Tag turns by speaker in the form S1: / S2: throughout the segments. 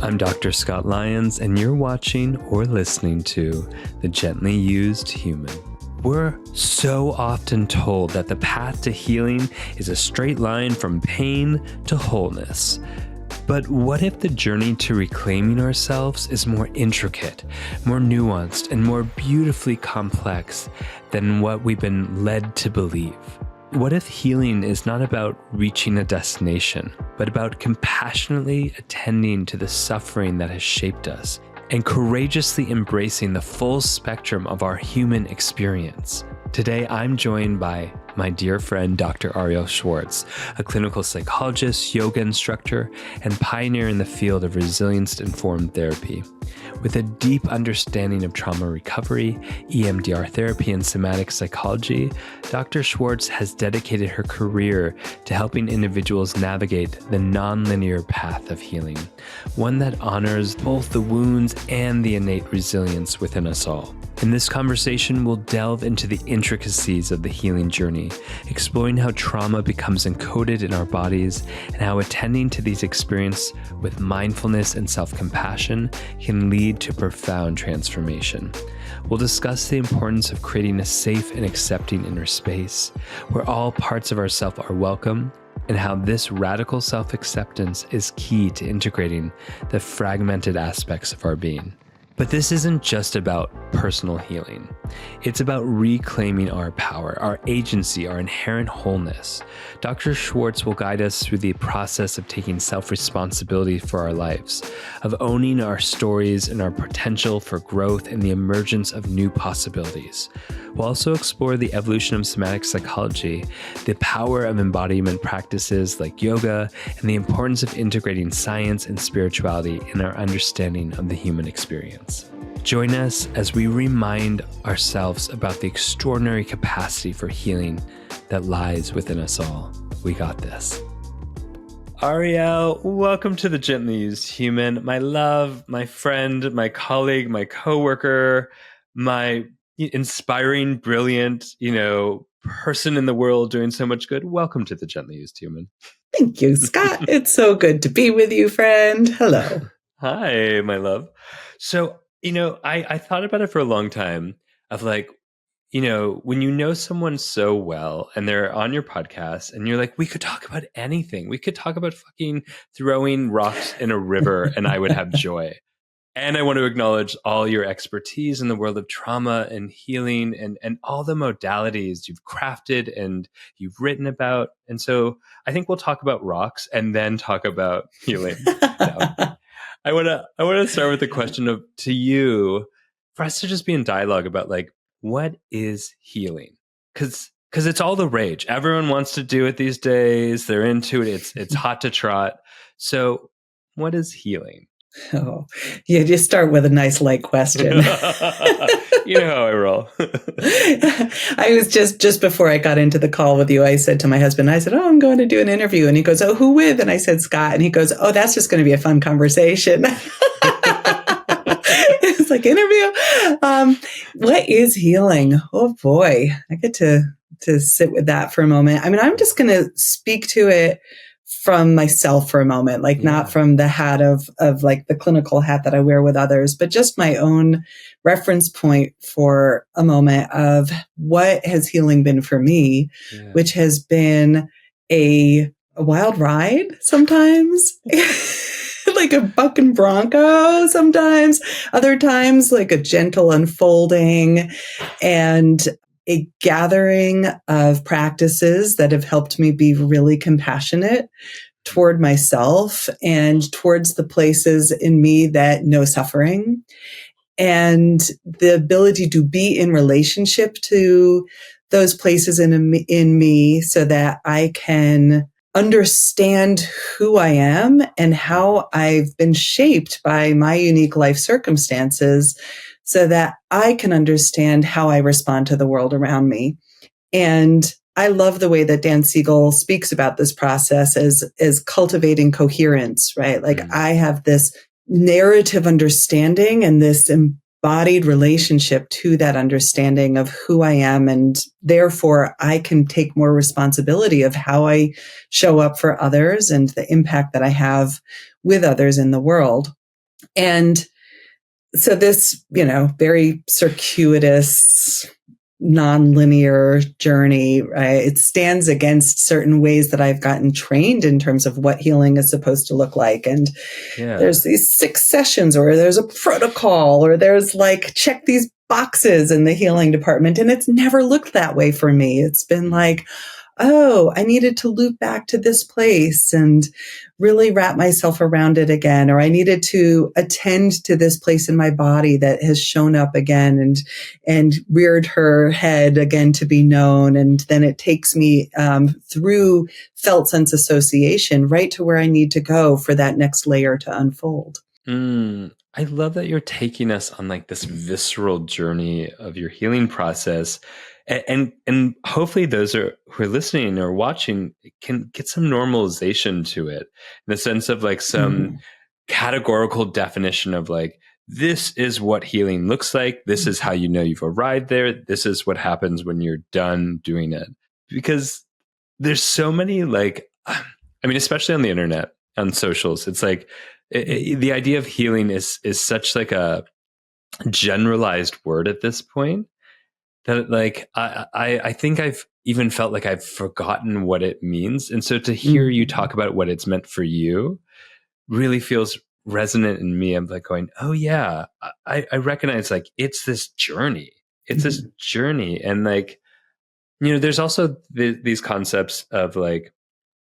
S1: I'm Dr. Scott Lyons, and you're watching or listening to The Gently Used Human. We're so often told that the path to healing is a straight line from pain to wholeness. But what if the journey to reclaiming ourselves is more intricate, more nuanced, and more beautifully complex than what we've been led to believe? What if healing is not about reaching a destination, but about compassionately attending to the suffering that has shaped us and courageously embracing the full spectrum of our human experience? Today, I'm joined by my dear friend, Dr. Arielle Schwartz, a clinical psychologist, yoga instructor, and pioneer in the field of resilience-informed therapy. With a deep understanding of trauma recovery, EMDR therapy, and somatic psychology, Dr. Schwartz has dedicated her career to helping individuals navigate the nonlinear path of healing, one that honors both the wounds and the innate resilience within us all. In this conversation, we'll delve into the intricacies of the healing journey, exploring how trauma becomes encoded in our bodies and how attending to these experiences with mindfulness and self-compassion can lead to profound transformation. We'll discuss the importance of creating a safe and accepting inner space where all parts of ourself are welcome, and how this radical self-acceptance is key to integrating the fragmented aspects of our being. But this isn't just about personal healing. It's about reclaiming our power, our agency, our inherent wholeness. Dr. Schwartz will guide us through the process of taking self-responsibility for our lives, of owning our stories and our potential for growth and the emergence of new possibilities. We'll also explore the evolution of somatic psychology, the power of embodiment practices like yoga, and the importance of integrating science and spirituality in our understanding of the human experience. Join us as we remind ourselves about the extraordinary capacity for healing that lies within us all. We got this. Arielle, welcome to The Gently Used Human. My love, my friend, my colleague, my coworker, my inspiring, brilliant, person in the world doing so much good. Welcome to The Gently Used Human.
S2: Thank you, Scott. It's so good to be with you, friend. Hello.
S1: Hi, my love. So, I thought about it for a long time of when you know someone so well and they're on your podcast and you're like, we could talk about anything. We could talk about fucking throwing rocks in a river and I would have joy. And I want to acknowledge all your expertise in the world of trauma and healing and all the modalities you've crafted and you've written about. And so I think we'll talk about rocks and then talk about healing. I want to start with the question to you, for us to just be in dialogue about what is healing? Because it's all the rage. Everyone wants to do it these days. They're into it. It's hot to trot. So what is healing?
S2: Oh, yeah, just start with a nice light question.
S1: You know how I roll.
S2: I was just before I got into the call with you, I said to my husband, I'm going to do an interview. And he goes, oh, who with? And I said, Scott. And he goes, oh, that's just going to be a fun conversation. It's like interview. What is healing? Oh boy, I get to sit with that for a moment. I mean, I'm just going to speak to it from myself for a moment, not from the hat of the clinical hat that I wear with others, but just my own reference point for a moment of what has healing been for me, which has been a wild ride sometimes, like a bucking bronco sometimes, other times like a gentle unfolding and a gathering of practices that have helped me be really compassionate toward myself and towards the places in me that know suffering, and the ability to be in relationship to those places in me so that I can understand who I am and how I've been shaped by my unique life circumstances, so that I can understand how I respond to the world around me. And I love the way that Dan Siegel speaks about this process as cultivating coherence, right? I have this narrative understanding and this embodied relationship to that understanding of who I am. And therefore, I can take more responsibility of how I show up for others and the impact that I have with others in the world. And so this, very circuitous, nonlinear journey, right? It stands against certain ways that I've gotten trained in terms of what healing is supposed to look like. And there's these 6 sessions, or there's a protocol, or there's like, check these boxes in the healing department. And it's never looked that way for me. It's been like, oh, I needed to loop back to this place and really wrap myself around it again, or I needed to attend to this place in my body that has shown up again and reared her head again to be known. And then it takes me through felt sense association right to where I need to go for that next layer to unfold.
S1: I love that you're taking us on like this visceral journey of your healing process. And hopefully those who are listening or watching can get some normalization to it, in the sense of like some categorical definition of like, this is what healing looks like. This is how you know you've arrived there. This is what happens when you're done doing it. Because there's so many especially on the internet, on socials, it's like the idea of healing is such like a generalized word at this point, that like I think I've even felt like I've forgotten what it means. And so to hear you talk about what it's meant for you really feels resonant in me. I'm like going, oh yeah, I recognize like it's this journey. It's this journey. And like, there's also these concepts of like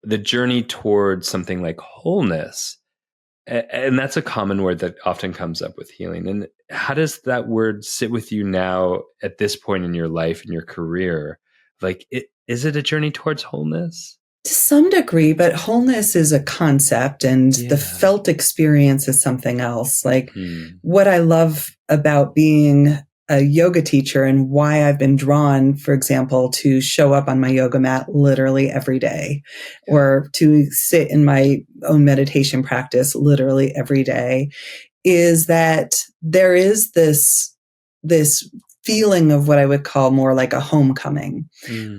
S1: the journey towards something like wholeness. And that's a common word that often comes up with healing. And how does that word sit with you now at this point in your life, in your career? Like, is it a journey towards wholeness?
S2: To some degree, but wholeness is a concept and the felt experience is something else. Like what I love about being a yoga teacher and why I've been drawn, for example, to show up on my yoga mat literally every day, or to sit in my own meditation practice literally every day, is that there is this feeling of what I would call more like a homecoming,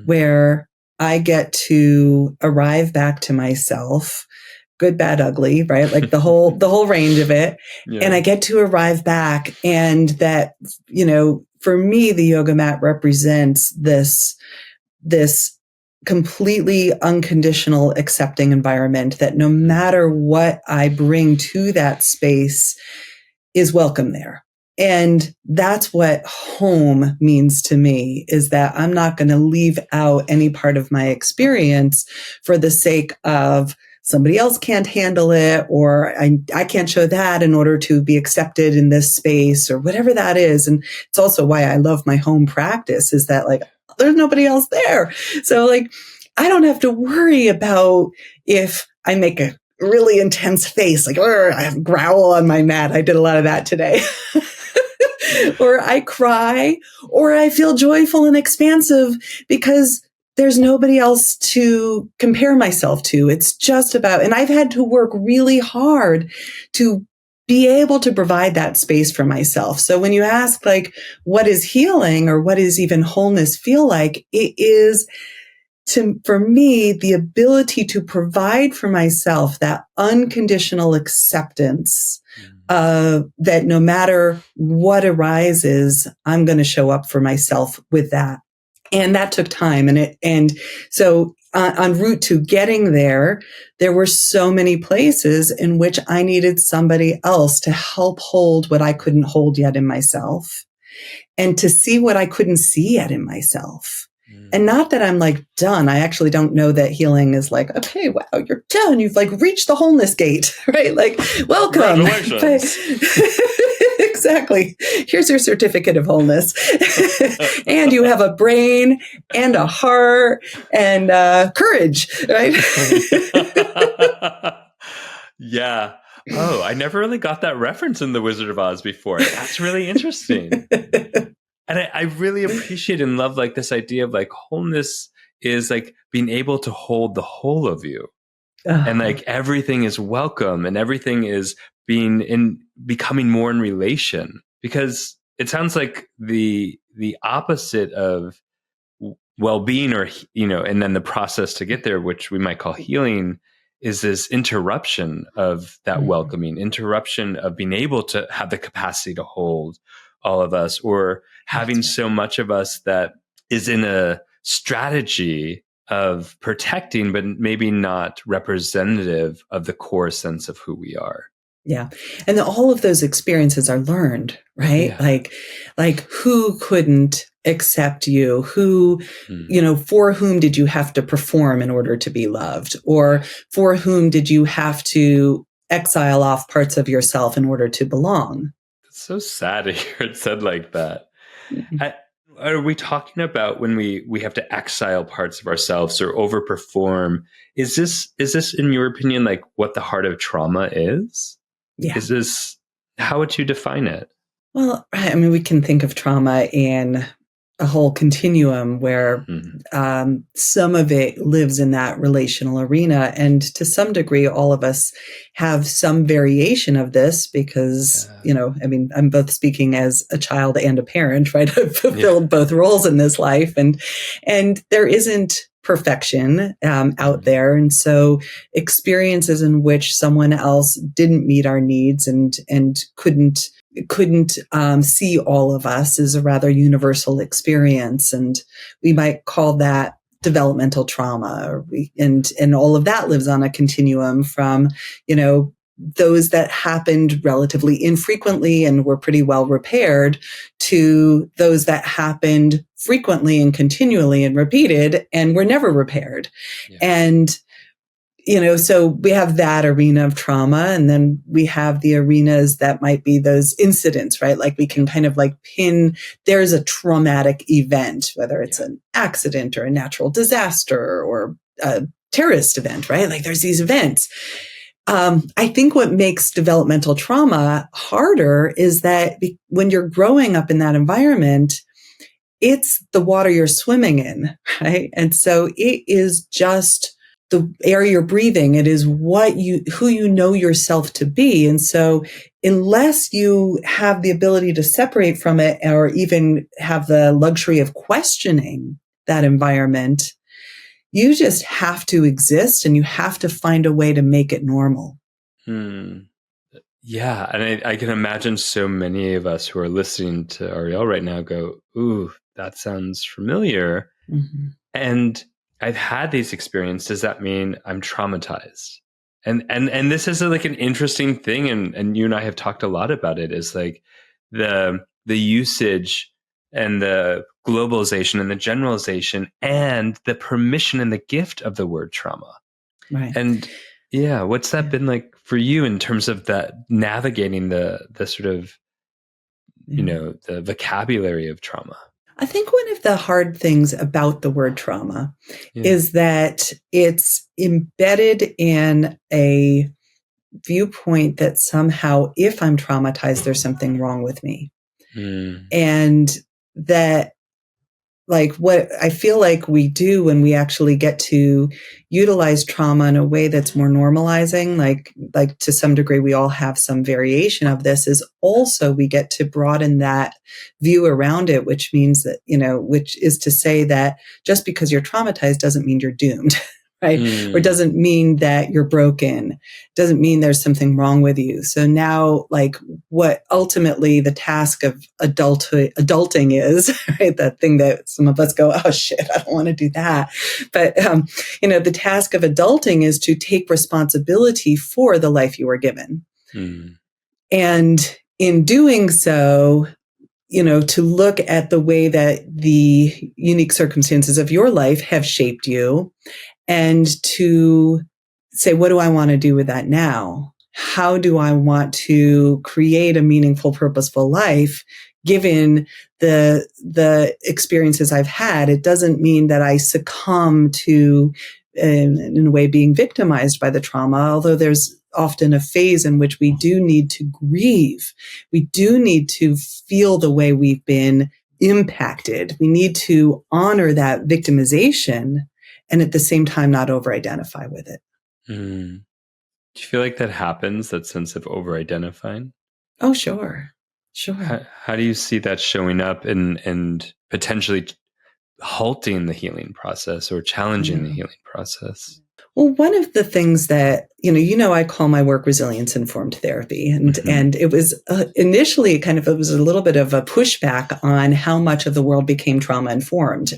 S2: where I get to arrive back to myself, good, bad, ugly, right? Like the whole range of it. Yeah. And I get to arrive back, and that, for me, the yoga mat represents this completely unconditional accepting environment that no matter what I bring to that space is welcome there. And that's what home means to me, is that I'm not going to leave out any part of my experience for the sake of somebody else can't handle it, or I can't show that in order to be accepted in this space, or whatever that is. And it's also why I love my home practice, is that like there's nobody else there. So like I don't have to worry about if I make a really intense face, like I growl on my mat. I did a lot of that today. Or I cry, or I feel joyful and expansive, because there's nobody else to compare myself to. It's just about, and I've had to work really hard to be able to provide that space for myself. So when you ask like, what is healing, or what is even wholeness feel like? It is, for me, the ability to provide for myself that unconditional acceptance, that no matter what arises, I'm going to show up for myself with that. And that took time. And so en route to getting there, there were so many places in which I needed somebody else to help hold what I couldn't hold yet in myself, and to see what I couldn't see yet in myself. And not that I'm like done. I actually don't know that healing is like, okay, wow, you're done. You've like reached the wholeness gate, right? Like, welcome. Exactly. Here's your certificate of wholeness. And you have a brain and a heart and courage, right?
S1: Yeah. Oh, I never really got that reference in The Wizard of Oz before. That's really interesting. And I really appreciate and love like this idea of like wholeness is like being able to hold the whole of you. And like everything is welcome, and everything is becoming more in relation, because it sounds like the opposite of well-being, or, and then the process to get there, which we might call healing, is this interruption of that welcoming, interruption of being able to have the capacity to hold all of us, or having so much of us that is in a strategy of protecting, but maybe not representative of the core sense of who we are.
S2: Yeah. And all of those experiences are learned, right?
S1: Yeah.
S2: Like who couldn't accept you? Who, for whom did you have to perform in order to be loved? Or for whom did you have to exile off parts of yourself in order to belong?
S1: It's so sad to hear it said like that.
S2: Mm-hmm.
S1: Are we talking about when we have to exile parts of ourselves or overperform? Is this, in your opinion, like what the heart of trauma is?
S2: Yeah.
S1: Is this, how would you define it?
S2: Well, I mean, we can think of trauma in a whole continuum where some of it lives in that relational arena. And to some degree, all of us have some variation of this because, I mean, I'm both speaking as a child and a parent, right? I've fulfilled both roles in this life. And there isn't perfection out there. And so experiences in which someone else didn't meet our needs and couldn't see all of us is a rather universal experience. And we might call that developmental trauma, and all of that lives on a continuum from, those that happened relatively infrequently and were pretty well repaired to those that happened frequently and continually and repeated and were never repaired. Yeah. And so we have that arena of trauma, and then we have the arenas that might be those incidents, right? Like we can kind of like pin, there's a traumatic event, whether it's an accident or a natural disaster or a terrorist event, right? Like there's these events. I think what makes developmental trauma harder is that when you're growing up in that environment, it's the water you're swimming in, right? And so it is just the air you're breathing. It is who you know yourself to be. And so unless you have the ability to separate from it or even have the luxury of questioning that environment, you just have to exist and you have to find a way to make it normal.
S1: Yeah. And I can imagine so many of us who are listening to Arielle right now go, ooh, that sounds familiar. Mm-hmm. And I've had these experiences. Does that mean I'm traumatized? And this is like an interesting thing. And you and I have talked a lot about it, is like the usage and the globalization and the generalization and the permission and the gift of the word trauma.
S2: Right.
S1: And what's that been like for you in terms of that navigating the sort of, the vocabulary of trauma?
S2: I think one of the hard things about the word trauma is that it's embedded in a viewpoint that somehow if I'm traumatized, there's something wrong with me. And that, like, what I feel like we do when we actually get to utilize trauma in a way that's more normalizing, like to some degree, we all have some variation of this, is also we get to broaden that view around it, which means that, which is to say that just because you're traumatized doesn't mean you're doomed. Right? Or doesn't mean that you're broken, doesn't mean there's something wrong with you. So now, like, what ultimately the task of adulting is, right? That thing that some of us go, oh shit, I don't want to do that. But, the task of adulting is to take responsibility for the life you were given. And in doing so, to look at the way that the unique circumstances of your life have shaped you, and to say, what do I want to do with that now? How do I want to create a meaningful, purposeful life given the experiences I've had? It doesn't mean that I succumb to, in a way, being victimized by the trauma, although there's often a phase in which we do need to grieve. We do need to feel the way we've been impacted. We need to honor that victimization and at the same time not over-identify with it.
S1: Do you feel like that happens, that sense of over-identifying?
S2: Oh, sure.
S1: How do you see that showing up and potentially halting the healing process or challenging the healing process?
S2: Well, one of the things that, I call my work resilience-informed therapy. And it was initially it was a little bit of a pushback on how much of the world became trauma-informed.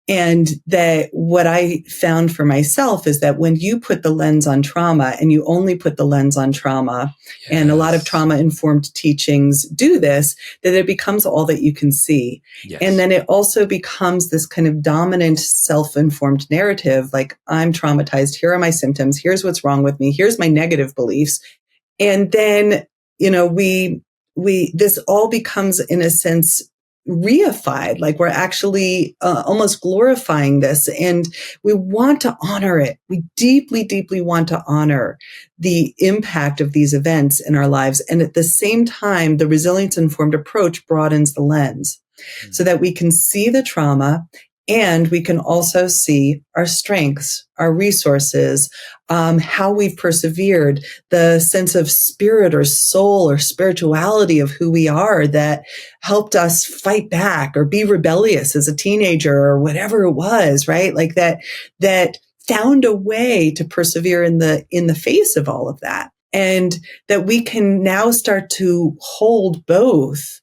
S2: And that what I found for myself is that when you put the lens on trauma and you only put the lens on trauma, and a lot of trauma-informed teachings do this, that it becomes all that you can see.
S1: Yes.
S2: And then it also becomes this kind of dominant self-informed narrative, like I'm traumatized, here are my symptoms, here's what's wrong with me, here's my negative beliefs. And then, this all becomes, in a sense, reified, like we're actually almost glorifying this, and we want to honor it. We deeply, deeply want to honor the impact of these events in our lives. And at the same time, the resilience-informed approach broadens the lens so that we can see the trauma and we can also see our strengths, our resources, how we've persevered, the sense of spirit or soul or spirituality of who we are that helped us fight back or be rebellious as a teenager or whatever it was, right? Like that found a way to persevere in the face of all of that. And that we can now start to hold both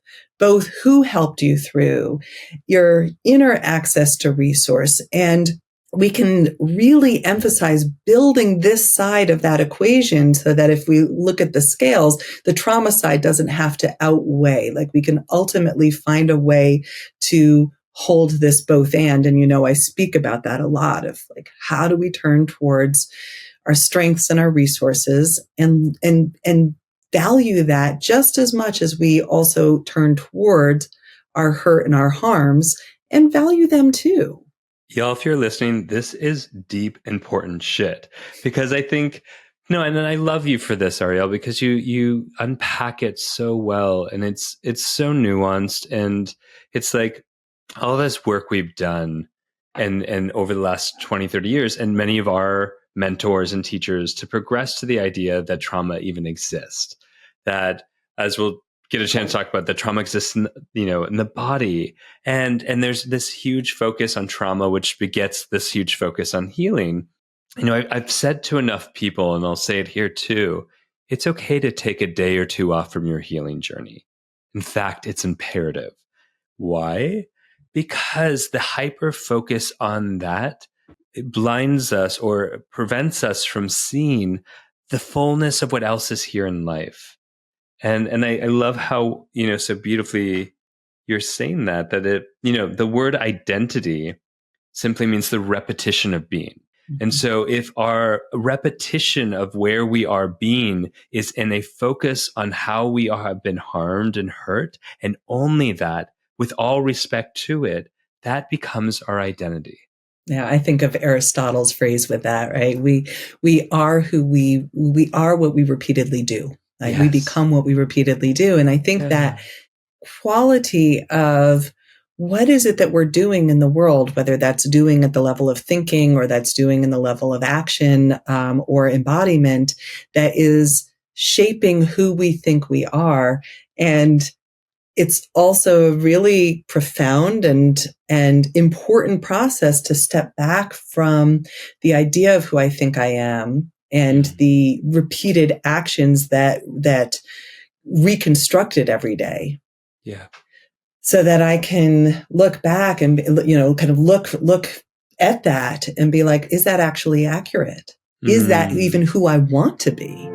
S2: who helped you through, your inner access to resource, and we can really emphasize building this side of that equation so that if we look at the scales, the trauma side doesn't have to outweigh. Like we can ultimately find a way to hold this both and I speak about that a lot of like, how do we turn towards our strengths and our resources and value that just as much as we also turn towards our hurt and our harms and value them too.
S1: Y'all, if you're listening, this is deep, important shit. Because I think, and I love you for this, Arielle, because you unpack it so well, and it's so nuanced, and it's like all this work we've done and over the last 20, 30 years, and many of our mentors and teachers to progress to the idea that trauma even exists. That, as we'll get a chance to talk about, that trauma exists in the body. And there's this huge focus on trauma, which begets this huge focus on healing. I've said to enough people, and I'll say it here too, it's okay to take a day or two off from your healing journey. In fact, it's imperative. Why? Because the hyper focus on that, it blinds us or prevents us from seeing the fullness of what else is here in life. And I love how, so beautifully you're saying that it, the word identity simply means the repetition of being. Mm-hmm. And so if our repetition of where we are being is in a focus on how we have been harmed and hurt, and only that, with all respect to it, that becomes our identity.
S2: Yeah, I think of Aristotle's phrase with that, right? We are who we are what we repeatedly do. Like we become what we repeatedly do. And I think that quality of what is it that we're doing in the world, whether that's doing at the level of thinking or that's doing in the level of action or embodiment, that is shaping who we think we are. And it's also a really profound and important process to step back from the idea of who I think I am and the repeated actions that reconstruct it every day.
S1: Yeah.
S2: So that I can look back and, kind of look at that and be like, is that actually accurate? Is that even who I want to be?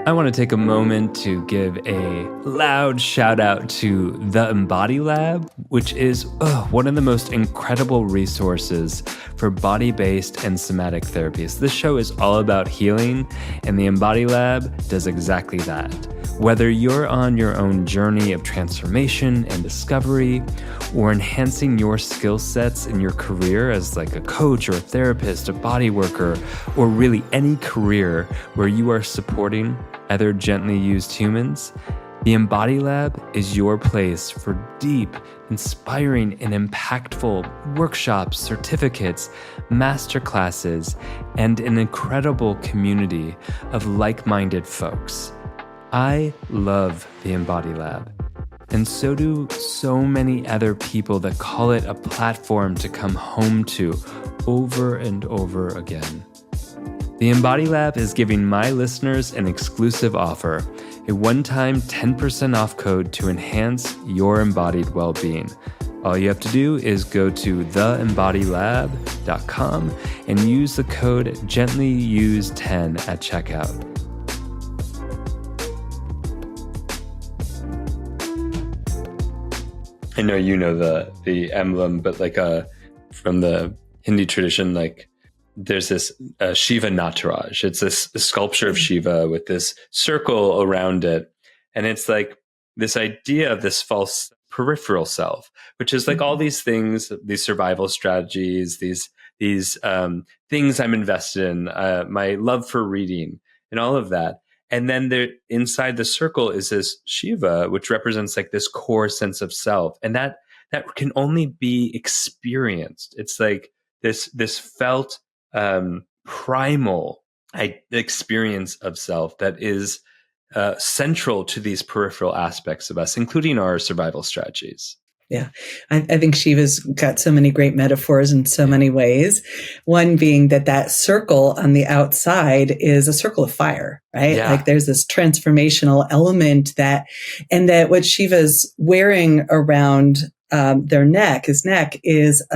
S1: I want to take a moment to give a loud shout out to the Embody Lab, which is one of the most incredible resources for body-based and somatic therapies. This show is all about healing, and the Embody Lab does exactly that. Whether you're on your own journey of transformation and discovery, or enhancing your skill sets in your career as like a coach or a therapist, a body worker, or really any career where you are supporting other gently used humans, the Embody Lab is your place for deep, inspiring, and impactful workshops, certificates, masterclasses, and an incredible community of like-minded folks. I love the Embody Lab. And so do so many other people that call it a platform to come home to over and over again. The Embody Lab is giving my listeners an exclusive offer, a one-time 10% off code to enhance your embodied well-being. All you have to do is go to theembodylab.com and use the code GentlyUse10 at checkout. I know you know the emblem, but like from the Hindi tradition, like there's this Shiva Nataraj. It's this sculpture of Shiva with this circle around it, and it's like this idea of this false peripheral self, which is like all these things, these survival strategies, these things I'm invested in, my love for reading, and all of that. And then there, inside the circle is this Shiva, which represents like this core sense of self. And that can only be experienced. It's like this felt primal experience of self that is central to these peripheral aspects of us, including our survival strategies.
S2: Yeah, I think Shiva's got so many great metaphors in so many ways. One being that circle on the outside is a circle of fire, right?
S1: Yeah.
S2: Like there's this transformational element and that what Shiva's wearing around his neck is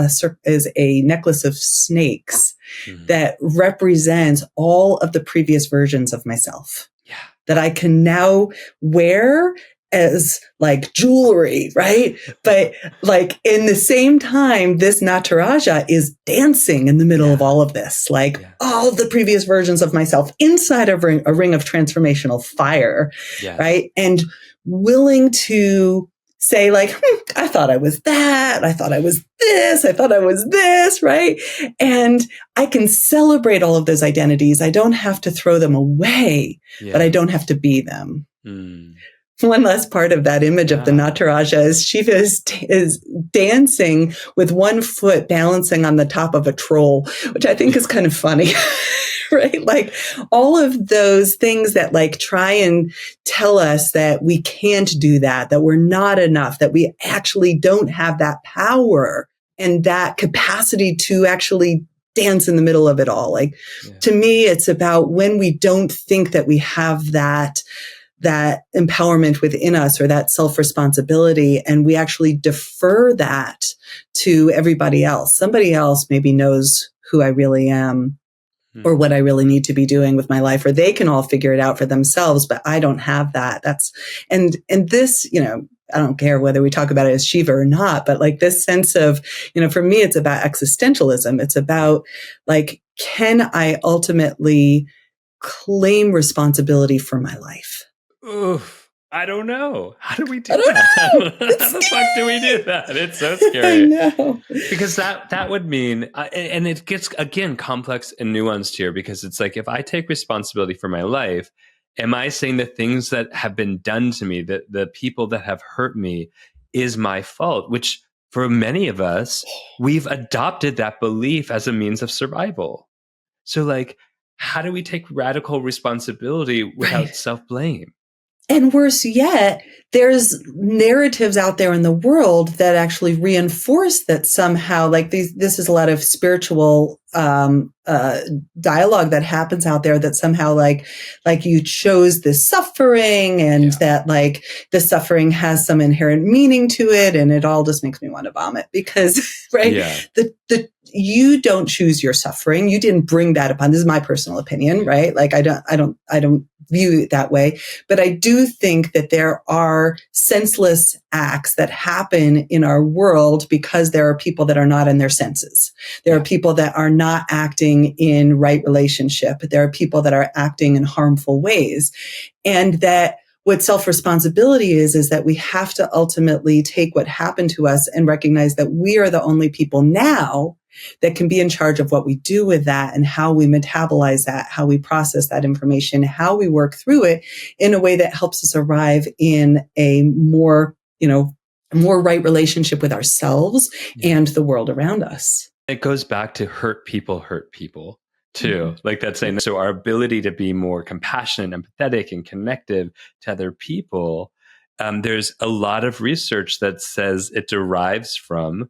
S2: a necklace of snakes that represents all of the previous versions of myself.
S1: Yeah.
S2: That I can now wear as like jewelry, right? But like in the same time, this Nataraja is dancing in the middle of all of this, like all the previous versions of myself inside a ring of transformational fire, right? And willing to say like, I thought I was that, I thought I was this, I thought I was this, right? And I can celebrate all of those identities. I don't have to throw them away, but I don't have to be them. One last part of that image of the Nataraja is Shiva is dancing with one foot balancing on the top of a troll, which I think is kind of funny, right? Like all of those things that like try and tell us that we can't do that we're not enough, that we actually don't have that power and that capacity to actually dance in the middle of it all. Like to me, it's about when we don't think that we have that empowerment within us or that self-responsibility. And we actually defer that to everybody else. Somebody else maybe knows who I really am or what I really need to be doing with my life, or they can all figure it out for themselves, but I don't have that. And this, I don't care whether we talk about it as Shiva or not, but like this sense of, for me, it's about existentialism. It's about like, can I ultimately claim responsibility for my life?
S1: Oof, I don't know. How do we do that? How the fuck do we do that? It's so scary. I know. Because that would mean, and it gets, again, complex and nuanced here, because it's like, if I take responsibility for my life, am I saying the things that have been done to me, the people that have hurt me, is my fault? Which for many of us, we've adopted that belief as a means of survival. So like, how do we take radical responsibility without self-blame?
S2: And worse yet, there's narratives out there in the world that actually reinforce that somehow, like this is a lot of spiritual dialogue that happens out there, that somehow like you chose this suffering and that like the suffering has some inherent meaning to it. And it all just makes me want to vomit because, right. Yeah. You don't choose your suffering. You didn't bring that upon. This is my personal opinion, right? Like I don't view it that way, but I do think that there are senseless acts that happen in our world because there are people that are not in their senses. There are people that are not acting in right relationship. There are people that are acting in harmful ways. And that what self-responsibility is that we have to ultimately take what happened to us and recognize that we are the only people now that can be in charge of what we do with that and how we metabolize that, how we process that information, how we work through it in a way that helps us arrive in a more right relationship with ourselves and the world around us.
S1: It goes back to hurt people too. Like that's saying, so our ability to be more compassionate, empathetic, and connective to other people there's a lot of research that says it derives from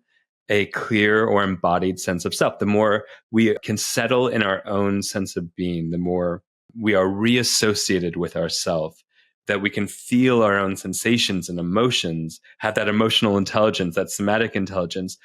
S1: a clear or embodied sense of self. The more we can settle in our own sense of being, the more we are reassociated with ourself, that we can feel our own sensations and emotions, have that emotional intelligence, that somatic intelligence,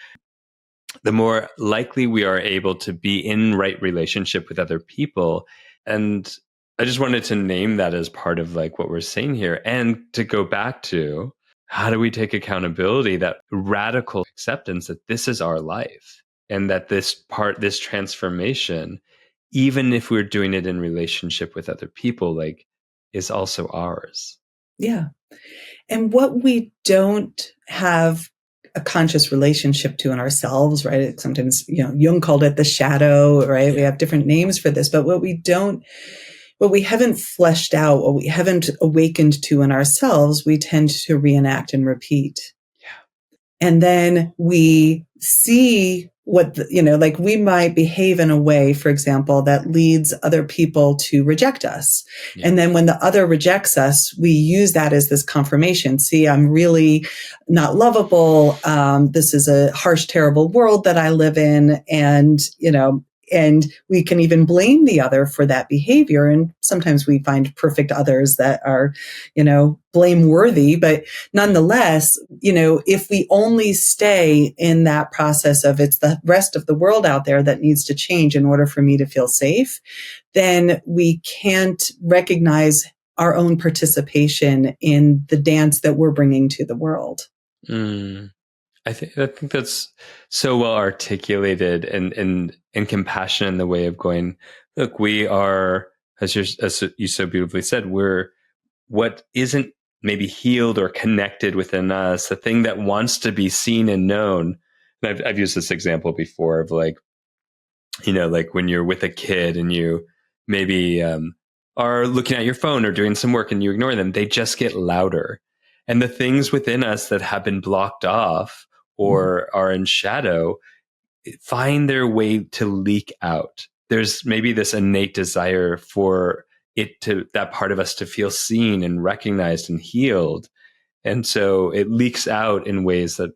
S1: the more likely we are able to be in right relationship with other people. And I just wanted to name that as part of like what we're saying here, and to go back to how do we take accountability, that radical acceptance that this is our life and that this transformation, even if we're doing it in relationship with other people, like is also ours.
S2: Yeah. And what we don't have a conscious relationship to in ourselves, right? Sometimes, Jung called it the shadow, right? We have different names for this, but what we haven't fleshed out, what we haven't awakened to in ourselves, we tend to reenact and repeat. Yeah. And then we see like we might behave in a way, for example, that leads other people to reject us. Yeah. And then when the other rejects us, we use that as this confirmation. See, I'm really not lovable. This is a harsh, terrible world that I live in. And we can even blame the other for that behavior. And sometimes we find perfect others that are, blameworthy. But nonetheless, if we only stay in that process of it's the rest of the world out there that needs to change in order for me to feel safe, then we can't recognize our own participation in the dance that we're bringing to the world.
S1: I think that's so well articulated and compassionate in the way of going, look, we are, as you so beautifully said, we're what isn't maybe healed or connected within us, the thing that wants to be seen and known. And I've used this example before of like, like when you're with a kid and you maybe are looking at your phone or doing some work and you ignore them, they just get louder. And the things within us that have been blocked off or are in shadow find their way to leak out. There's maybe this innate desire for that part of us to feel seen and recognized and healed. And so it leaks out in ways that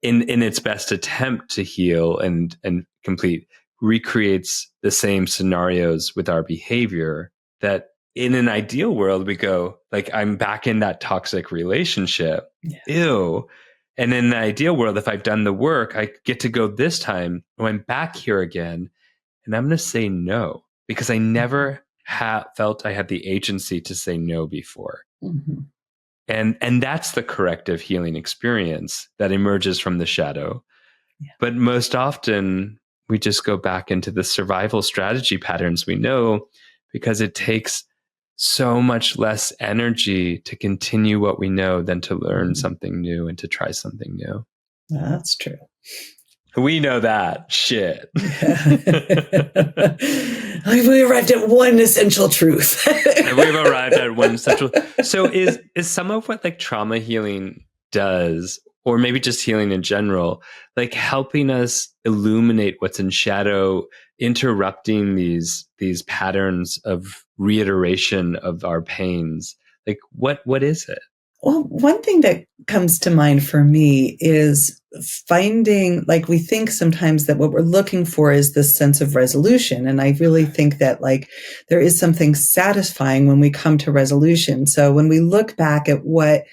S1: in its best attempt to heal and complete recreates the same scenarios with our behavior, that in an ideal world we go like, I'm back in that toxic relationship. Yeah. Ew. And in the ideal world, if I've done the work, I get to go this time, oh, I'm back here again. And I'm going to say no, because I never felt I had the agency to say no before. Mm-hmm. And that's the corrective healing experience that emerges from the shadow. Yeah. But most often we just go back into the survival strategy patterns we know, because it takes so much less energy to continue what we know than to learn something new and to try something new.
S2: That's true.
S1: We know that shit.
S2: We arrived at one essential truth.
S1: We've arrived at one essential. So is some of what like trauma healing does, or maybe just healing in general, like helping us illuminate what's in shadow, interrupting these patterns of reiteration of our pains? Like what is it?
S2: Well, one thing that comes to mind for me is finding, like, we think sometimes that what we're looking for is this sense of resolution. And I really think that like there is something satisfying when we come to resolution. So when we look back at what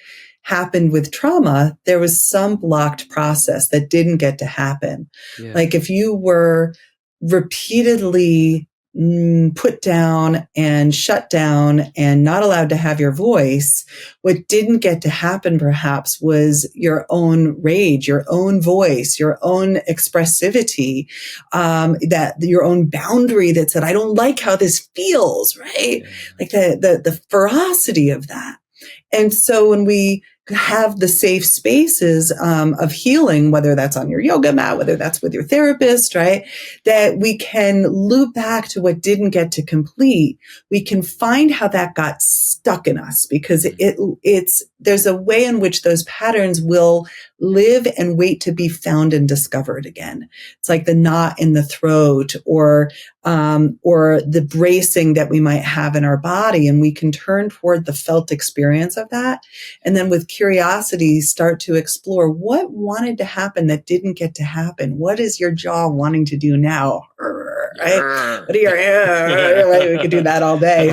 S2: happened with trauma, there was some blocked process that didn't get to happen. Yeah. Like if you were repeatedly put down and shut down and not allowed to have your voice, what didn't get to happen perhaps was your own rage, your own voice, your own expressivity, that your own boundary that said, I don't like how this feels, right? Yeah. Like the ferocity of that. And so when we have the safe spaces of healing, whether that's on your yoga mat, whether that's with your therapist, right, that we can loop back to what didn't get to complete, we can find how that got stuck in us, because there's a way in which those patterns will live and wait to be found and discovered again. It's like the knot in the throat, or or the bracing that we might have in our body. And we can turn toward the felt experience of that. And then with curiosity, start to explore what wanted to happen that didn't get to happen. What is your jaw wanting to do now? Right? What are your, right? We could do that all day.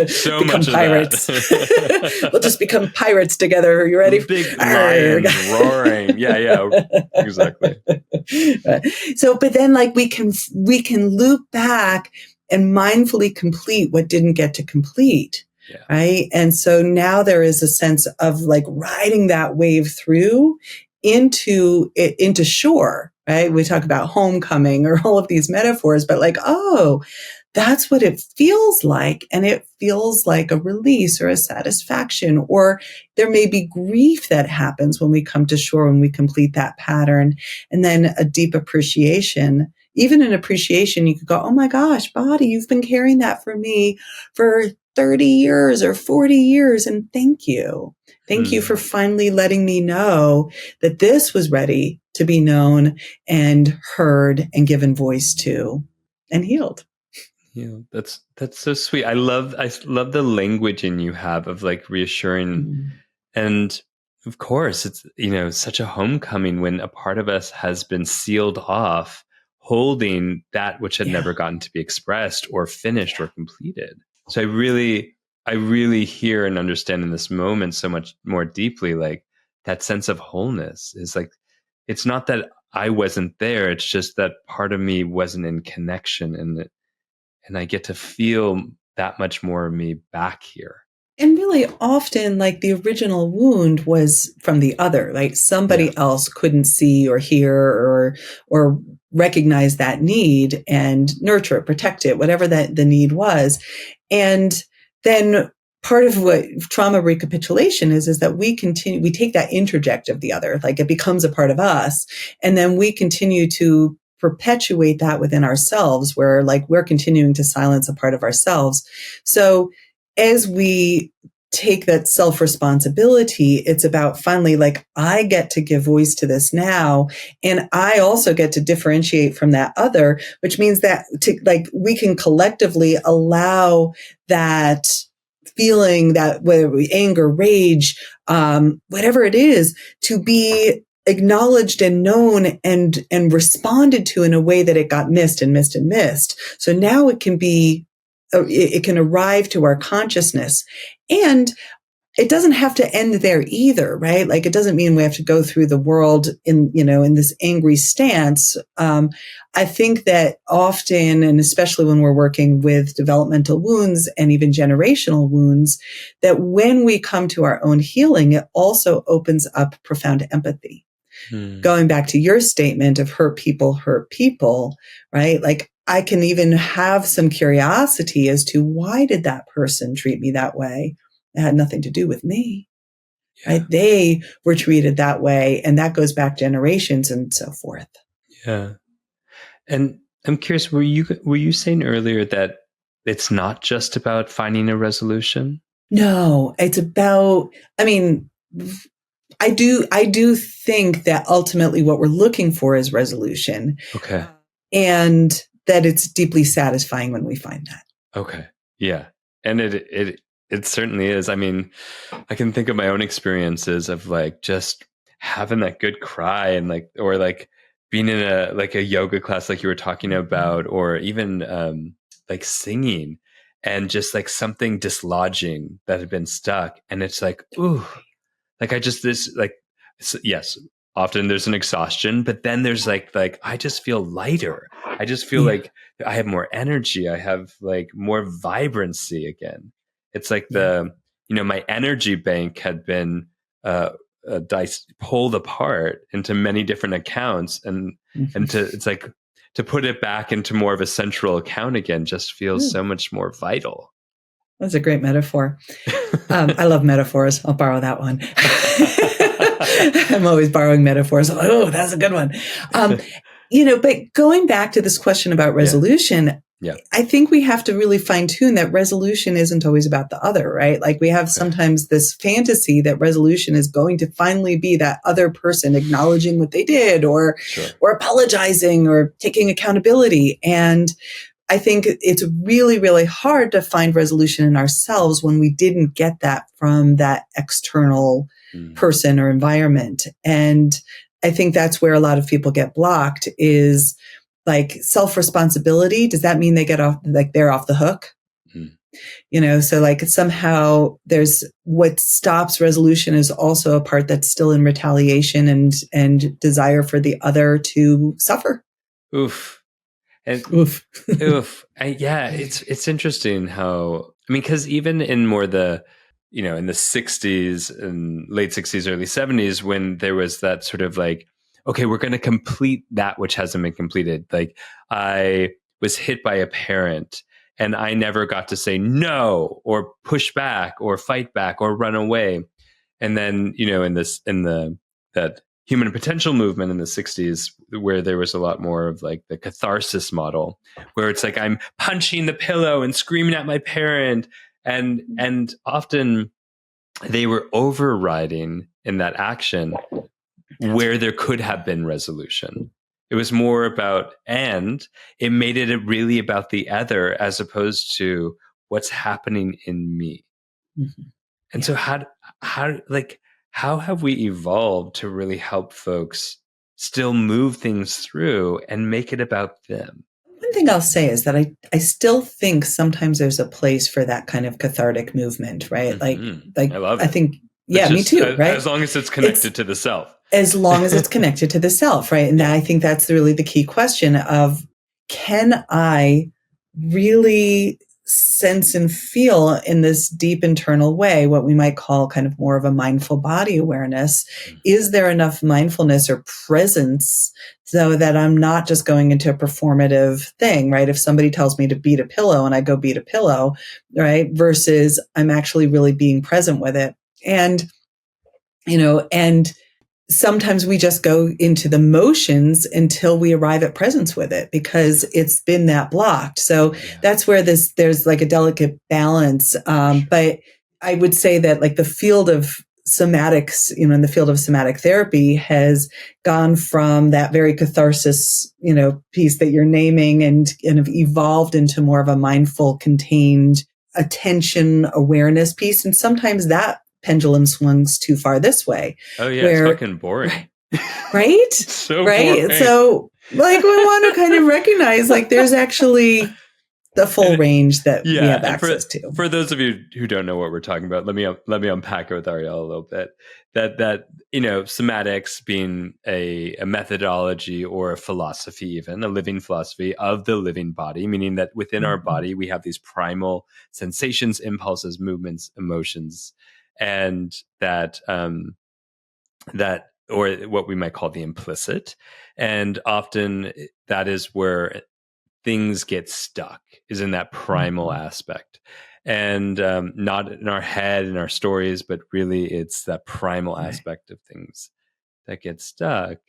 S1: So
S2: become
S1: much
S2: pirates.
S1: of that.
S2: We'll just become pirates together. Are you ready?
S1: Big lions roaring. Yeah, exactly.
S2: So, but then like we can loop back and mindfully complete what didn't get to complete.
S1: Yeah.
S2: Right. And so now there is a sense of like riding that wave through into shore. Right. We talk about homecoming or all of these metaphors, but like, oh, that's what it feels like. And it feels like a release or a satisfaction, or there may be grief that happens when we come to shore, when we complete that pattern, and then a deep appreciation. Even an appreciation, you could go, oh my gosh, body, you've been carrying that for me for 30 years or 40 years. And thank you. Thank you for finally letting me know that this was ready to be known and heard and given voice to and healed.
S1: Yeah, that's so sweet. I love the languaging you have of like reassuring, and of course it's such a homecoming when a part of us has been sealed off, holding that which had never gotten to be expressed or finished or completed. So I really hear and understand in this moment so much more deeply, like that sense of wholeness is like, it's not that I wasn't there, it's just that part of me wasn't in connection, and I get to feel that much more of me back here.
S2: And really often, like the original wound was from the other, like somebody else couldn't see or hear or recognize that need and nurture it, protect it, whatever that the need was. And then part of what trauma recapitulation is that we take that interject of the other, like it becomes a part of us. And then we continue to perpetuate that within ourselves, where like we're continuing to silence a part of ourselves. So as we take that self-responsibility, it's about finally like, I get to give voice to this now. And I also get to differentiate from that other, which means that we can collectively allow that feeling, that whether we anger, rage, whatever it is, to be acknowledged and known and responded to in a way that it got missed. So now it can arrive to our consciousness, and it doesn't have to end there either, right? Like it doesn't mean we have to go through the world in this angry stance. I think that often, and especially when we're working with developmental wounds and even generational wounds, that when we come to our own healing, it also opens up profound empathy. Going back to your statement of hurt people, right? Like I can even have some curiosity as to why did that person treat me that way? It had nothing to do with me, right? They were treated that way, and that goes back generations and so forth.
S1: Yeah. And I'm curious, were you saying earlier that it's not just about finding a resolution?
S2: No, it's about, I do think that ultimately what we're looking for is resolution.
S1: Okay.
S2: And that it's deeply satisfying when we find that.
S1: Okay. Yeah. And it certainly is. I mean, I can think of my own experiences of like just having that good cry and or being in a yoga class like you were talking about, or even like singing and just like something dislodging that had been stuck. And it's like, ooh, like yes, often there's an exhaustion, but then there's like I just feel lighter. I just feel like I have more energy. I have like more vibrancy again. It's like my energy bank had been pulled apart into many different accounts, and it's like to put it back into more of a central account again just feels so much more vital.
S2: That's a great metaphor. I love metaphors. I'll borrow that one. I'm always borrowing metaphors. Oh, that's a good one. But going back to this question about resolution,
S1: Yeah.
S2: I think we have to really fine tune that resolution isn't always about the other, right? Like we have sometimes this fantasy that resolution is going to finally be that other person acknowledging what they did or apologizing or taking accountability. And I think it's really, really hard to find resolution in ourselves when we didn't get that from that external person or environment. And I think that's where a lot of people get blocked is like self-responsibility. Does that mean they get off, like they're off the hook? So like somehow there's what stops resolution is also a part that's still in retaliation and desire for the other to suffer.
S1: Oof. And
S2: oof.
S1: It's interesting how, because even in more the, in the 60s and late 60s, early 70s, when there was that sort of like, okay, we're going to complete that which hasn't been completed. Like I was hit by a parent and I never got to say no or push back or fight back or run away. And then, that human potential movement in the 60s, where there was a lot more of like the catharsis model, where it's like I'm punching the pillow and screaming at my parent. And often they were overriding in that action where there could have been resolution. It was more about, and it made it really about the other as opposed to what's happening in me. And so how have we evolved to really help folks still move things through and make it about them?
S2: One thing I'll say is that I still think sometimes there's a place for that kind of cathartic movement, right? Like
S1: I love it.
S2: I think, me too, right?
S1: As long as it's connected to the self.
S2: As long as it's connected to the self, right? And I think that's really the key question of, can I really sense and feel in this deep internal way, what we might call kind of more of a mindful body awareness? Is there enough mindfulness or presence so that I'm not just going into a performative thing, right? If somebody tells me to beat a pillow and I go beat a pillow, right? Versus I'm actually really being present with it. And, and sometimes we just go into the motions until we arrive at presence with it because it's been that blocked. So that's where there's like a delicate balance. But I would say that like the field of somatics, in the field of somatic therapy has gone from that very catharsis, piece that you're naming and have evolved into more of a mindful, contained attention awareness piece. And sometimes that pendulum swings too far this way.
S1: Oh yeah, it's fucking boring.
S2: Right?
S1: So
S2: right?
S1: boring.
S2: So like we want to kind of recognize like there's actually the full range that we have access to.
S1: For those of you who don't know what we're talking about, let me unpack it with Arielle a little bit. That somatics being a methodology or a philosophy, even a living philosophy of the living body, meaning that within our body we have these primal sensations, impulses, movements, emotions, and that or what we might call the implicit. And often that is where things get stuck, is in that primal aspect. And not in our head and our stories, but really it's that primal aspect of things that get stuck.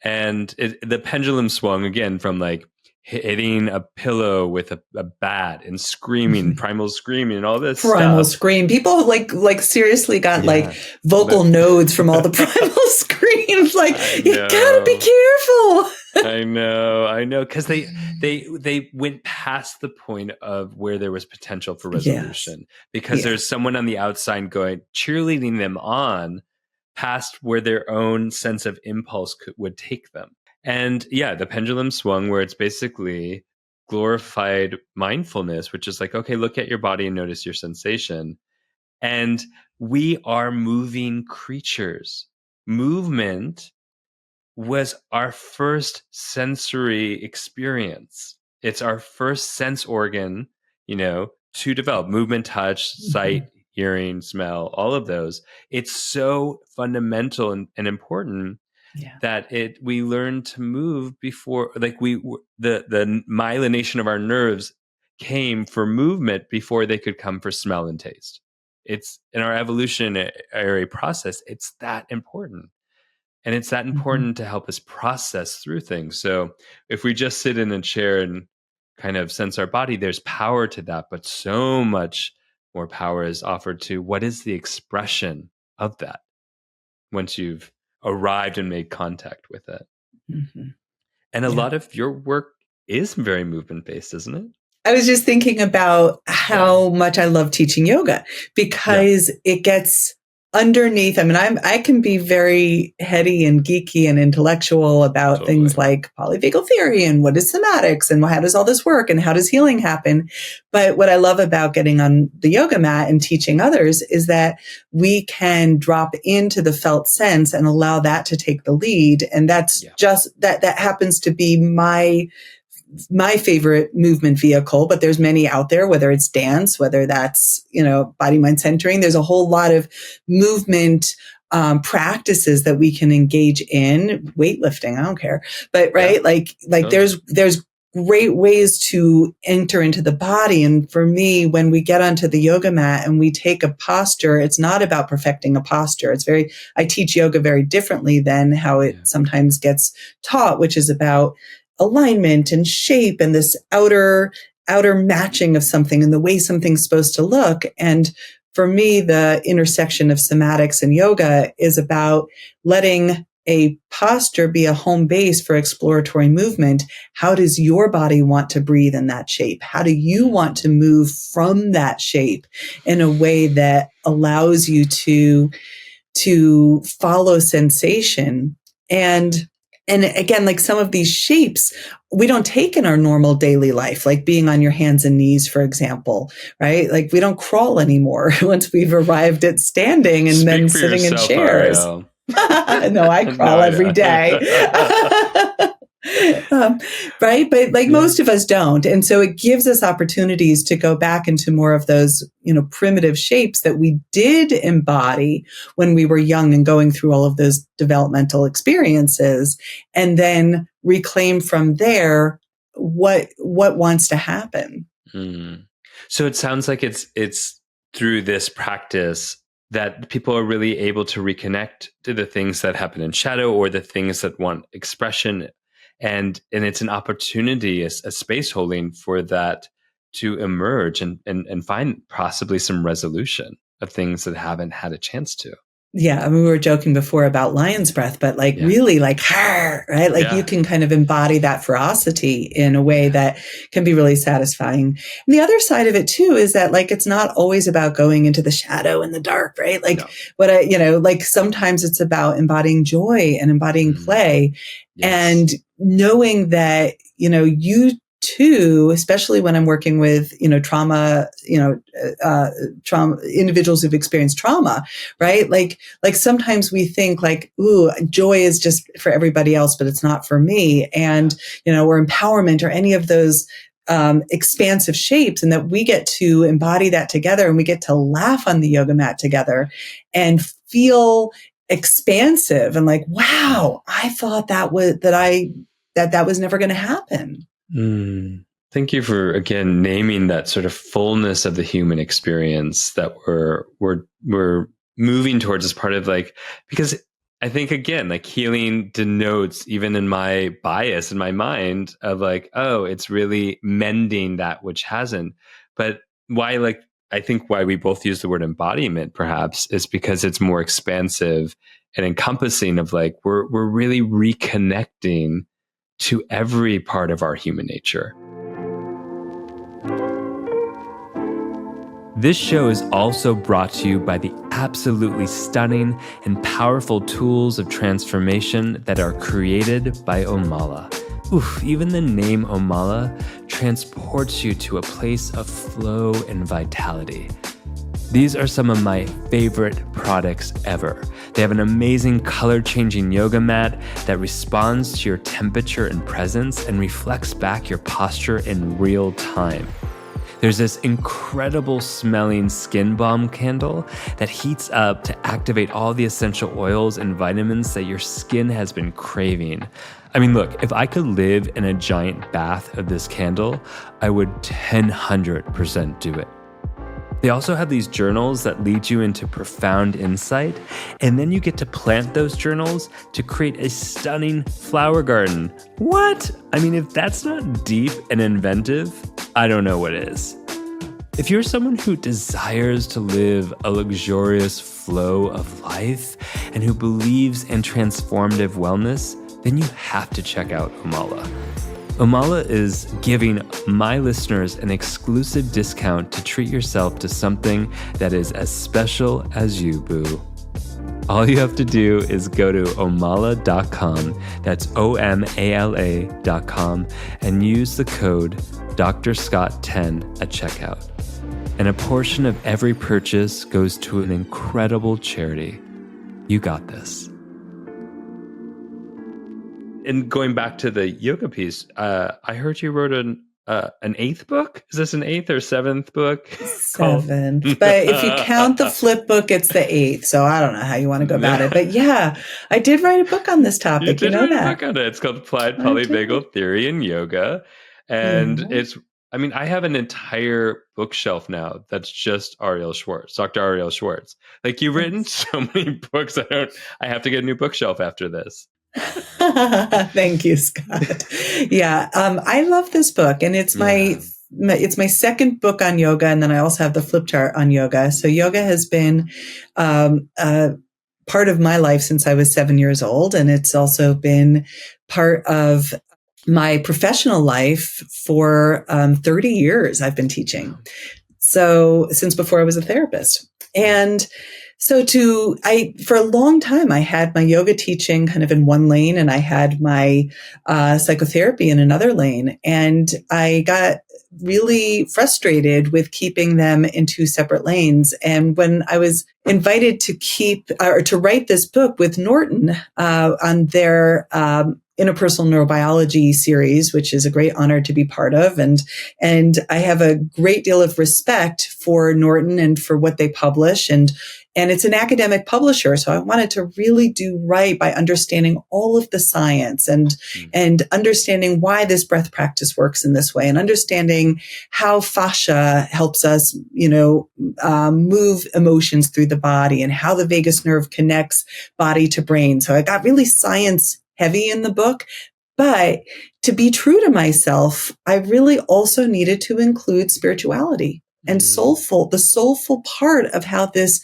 S1: And the pendulum swung again from like hitting a pillow with a bat and screaming, primal screaming and all this
S2: primal
S1: stuff.
S2: Scream. People like seriously got like vocal nodes from all the primal screams. Like, you gotta be careful.
S1: I know. Because they went past the point of where there was potential for resolution. Because there's someone on the outside cheerleading them on past where their own sense of impulse would take them. And the pendulum swung where it's basically glorified mindfulness, which is like, okay, look at your body and notice your sensation. And we are moving creatures. Movement was our first sensory experience. It's our first sense organ, to develop. Movement, touch, sight, hearing, smell, all of those. It's so fundamental and important that we learn to move before, like the myelination of our nerves came for movement before they could come for smell and taste. It's in our evolutionary process. It's that important. And it's that important to help us process through things. So if we just sit in a chair and kind of sense our body, there's power to that, but so much more power is offered to what is the expression of that once you've arrived and made contact with it.
S2: Mm-hmm.
S1: And a lot of your work is very movement based, isn't it?
S2: I was just thinking about how much I love teaching yoga because it gets underneath. I mean, I can be very heady and geeky and intellectual about things like polyvagal theory and what is somatics and how does all this work and how does healing happen. But what I love about getting on the yoga mat and teaching others is that we can drop into the felt sense and allow that to take the lead. And that's just that happens to be my favorite movement vehicle, but there's many out there, whether it's dance, whether that's, body mind centering. There's a whole lot of movement practices that we can engage in. Weightlifting, I don't care. But there's great ways to enter into the body. And for me, when we get onto the yoga mat and we take a posture, it's not about perfecting a posture. I teach yoga very differently than how it sometimes gets taught, which is about alignment and shape and this outer matching of something and the way something's supposed to look. And for me, the intersection of somatics and yoga is about letting a posture be a home base for exploratory movement. How does your body want to breathe in that shape? How do you want to move from that shape in a way that allows you to follow sensation? And again, like some of these shapes, we don't take in our normal daily life, like being on your hands and knees, for example, right? Like we don't crawl anymore once we've arrived at standing and then sitting in chairs.
S1: Arielle.
S2: No, I crawl every day. Right. But most of us don't. And so it gives us opportunities to go back into more of those, primitive shapes that we did embody when we were young and going through all of those developmental experiences, and then reclaim from there what wants to happen.
S1: So it sounds like it's through this practice that people are really able to reconnect to the things that happen in shadow or the things that want expression. And it's an opportunity, a space holding for that to emerge and find possibly some resolution of things that haven't had a chance to.
S2: Yeah. I mean, we were joking before about lion's breath, but really right? You can kind of embody that ferocity in a way that can be really satisfying. And the other side of it too is that it's not always about going into the shadow and the dark, right? Sometimes it's about embodying joy and embodying play and knowing that, you too, especially when I'm working with, trauma, trauma individuals who've experienced trauma, right? Like sometimes we think ooh, joy is just for everybody else, but it's not for me. And, or empowerment or any of those, expansive shapes, and that we get to embody that together and we get to laugh on the yoga mat together and feel expansive and wow, I thought that was never going to happen.
S1: Thank you for again naming that sort of fullness of the human experience that we're moving towards as part of because I think again healing denotes, even in my bias in my mind, of it's really mending that which hasn't. But why I think why we both use the word embodiment perhaps is because it's more expansive and encompassing of we're really reconnecting to every part of our human nature. This show is also brought to you by the absolutely stunning and powerful tools of transformation that are created by Omala. Oof, even the name Omala transports you to a place of flow and vitality. These are some of my favorite products ever. They have an amazing color-changing yoga mat that responds to your temperature and presence and reflects back your posture in real time. There's this incredible smelling skin balm candle that heats up to activate all the essential oils and vitamins that your skin has been craving. I mean, look, if I could live in a giant bath of this candle, I would 100% do it. They also have these journals that lead you into profound insight, and then you get to plant those journals to create a stunning flower garden. What? I mean, if that's not deep and inventive, I don't know what is. If you're someone who desires to live a luxurious flow of life and who believes in transformative wellness, then you have to check out Omala. Omala is giving my listeners an exclusive discount to treat yourself to something that is as special as you, boo. All you have to do is go to omala.com, that's OMALA.com, and use the code DrScott10 at checkout. And a portion of every purchase goes to an incredible charity. You got this. And going back to the yoga piece, I heard you wrote an 8th book. Is this an 8th or 7th book?
S2: 7th. But if you count the flip book, it's the 8th. So I don't know how you want to go about it. But yeah, I did write a book on this topic.
S1: You did write
S2: that.
S1: a book on it. It's called Applied Polyvagal Theory in Yoga. And I have an entire bookshelf now that's just Arielle Schwartz, Dr. Arielle Schwartz. Like, you've written so many books. I have to get a new bookshelf after this.
S2: Thank you, Scott. Yeah, I love this book, and it's my second book on yoga, and then I also have the flip chart on yoga. So yoga has been part of my life since I was 7 years old, and it's also been part of my professional life for 30 years. I've been teaching, so since before I was a therapist, and so for a long time, I had my yoga teaching kind of in one lane, and I had my psychotherapy in another lane. And I got really frustrated with keeping them in two separate lanes. And when I was invited to write this book with Norton on their interpersonal neurobiology series, which is a great honor to be part of. And I have a great deal of respect for Norton and for what they publish. And it's an academic publisher. So I wanted to really do right by understanding all of the science and understanding why this breath practice works in this way, and understanding how fascia helps us, move emotions through the body, and how the vagus nerve connects body to brain. So I got really science heavy in the book, but to be true to myself, I really also needed to include spirituality and the soulful part of how this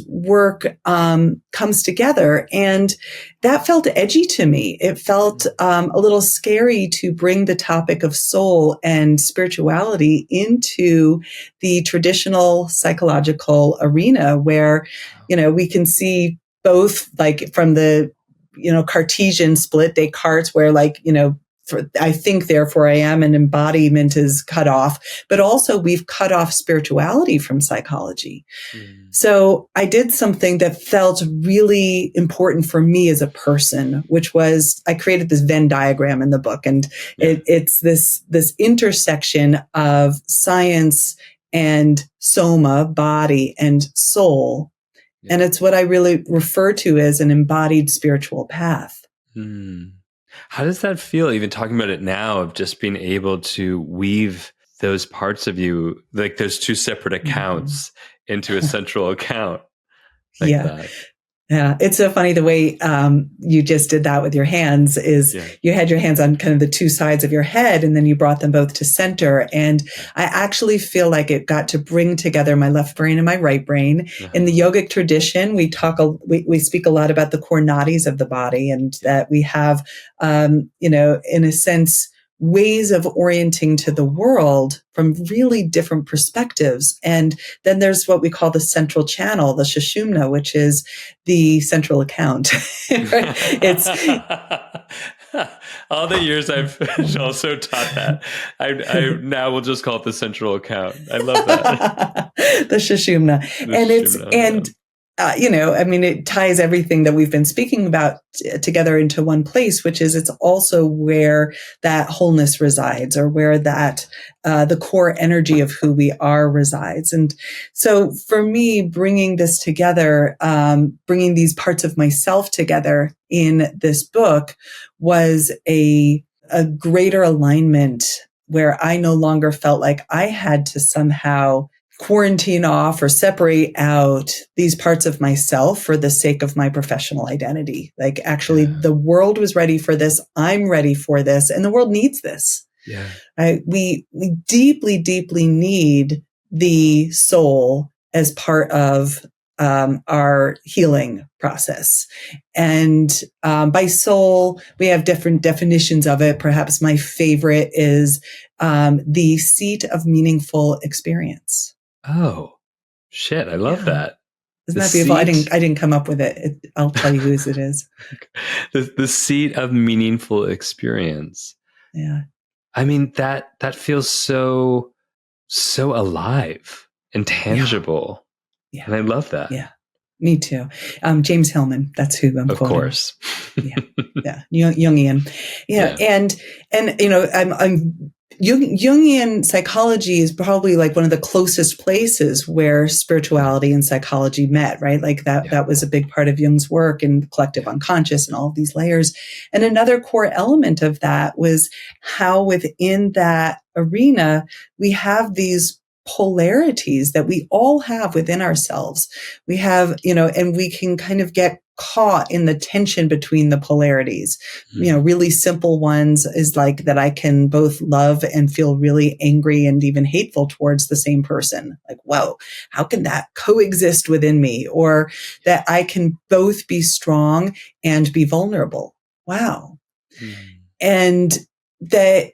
S2: work comes together. And that felt edgy to me. It felt a little scary to bring the topic of soul and spirituality into the traditional psychological arena, where, we can see both, like from the Cartesian split, Descartes, where I think, therefore I am, and embodiment is cut off, but also we've cut off spirituality from psychology. So I did something that felt really important for me as a person, which was I created this Venn diagram in the book. And it's this intersection of science and soma, body, and soul. And it's what I really refer to as an embodied spiritual path.
S1: How does that feel, even talking about it now, of just being able to weave those parts of you, like those two separate accounts, into a central account like that?
S2: Yeah. It's so funny the way you just did that with your hands is you had your hands on kind of the two sides of your head, and then you brought them both to center. And I actually feel like it got to bring together my left brain and my right brain. In the yogic tradition, we speak a lot about the core nadis of the body, and that we have, in a sense, ways of orienting to the world from really different perspectives. And then there's what we call the central channel, the Sushumna, which is the central account. It's
S1: all the years I've also taught that. I now will just call it the central account. I love that.
S2: The Sushumna. It ties everything that we've been speaking about together into one place, which is it's also where that wholeness resides, or where that the core energy of who we are resides. And so for me, bringing this together, bringing these parts of myself together in this book was a greater alignment, where I no longer felt like I had to somehow quarantine off or separate out these parts of myself for the sake of my professional identity. Like actually the world was ready for this. I'm ready for this. And the world needs this.
S1: Yeah.
S2: Right? We deeply, deeply need the soul as part of our healing process. And by soul, we have different definitions of it. Perhaps my favorite is the seat of meaningful experience.
S1: Oh, shit. I love that.
S2: Isn't that beautiful? I didn't come up with it. I'll tell you whose it is.
S1: The seat of meaningful experience.
S2: Yeah.
S1: I mean, that feels so alive and tangible.
S2: Yeah.
S1: And I love that.
S2: Yeah. Me too. James Hillman. That's who I'm quoting.
S1: Of course.
S2: Yeah. Jungian. Yeah. And I'm Jungian psychology is probably like one of the closest places where spirituality and psychology met, right? Like that was a big part of Jung's work and the collective unconscious and all of these layers. And another core element of that was how within that arena, we have these polarities that we all have within ourselves. We have, and we can kind of get caught in the tension between the polarities. Really simple ones is like that I can both love and feel really angry and even hateful towards the same person. Like, whoa, how can that coexist within me? Or that I can both be strong and be vulnerable. Wow. And that,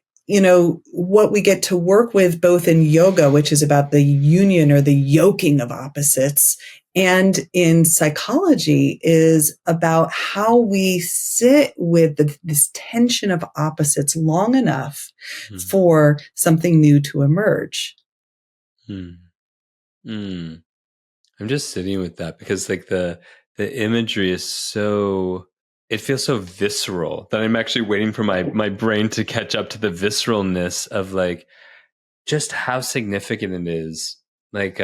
S2: what we get to work with both in yoga, which is about the union or the yoking of opposites, and in psychology is about how we sit with this tension of opposites long enough for something new to emerge.
S1: I'm just sitting with that because like the imagery is it feels so visceral that I'm actually waiting for my brain to catch up to the visceralness of like just how significant it is. Like,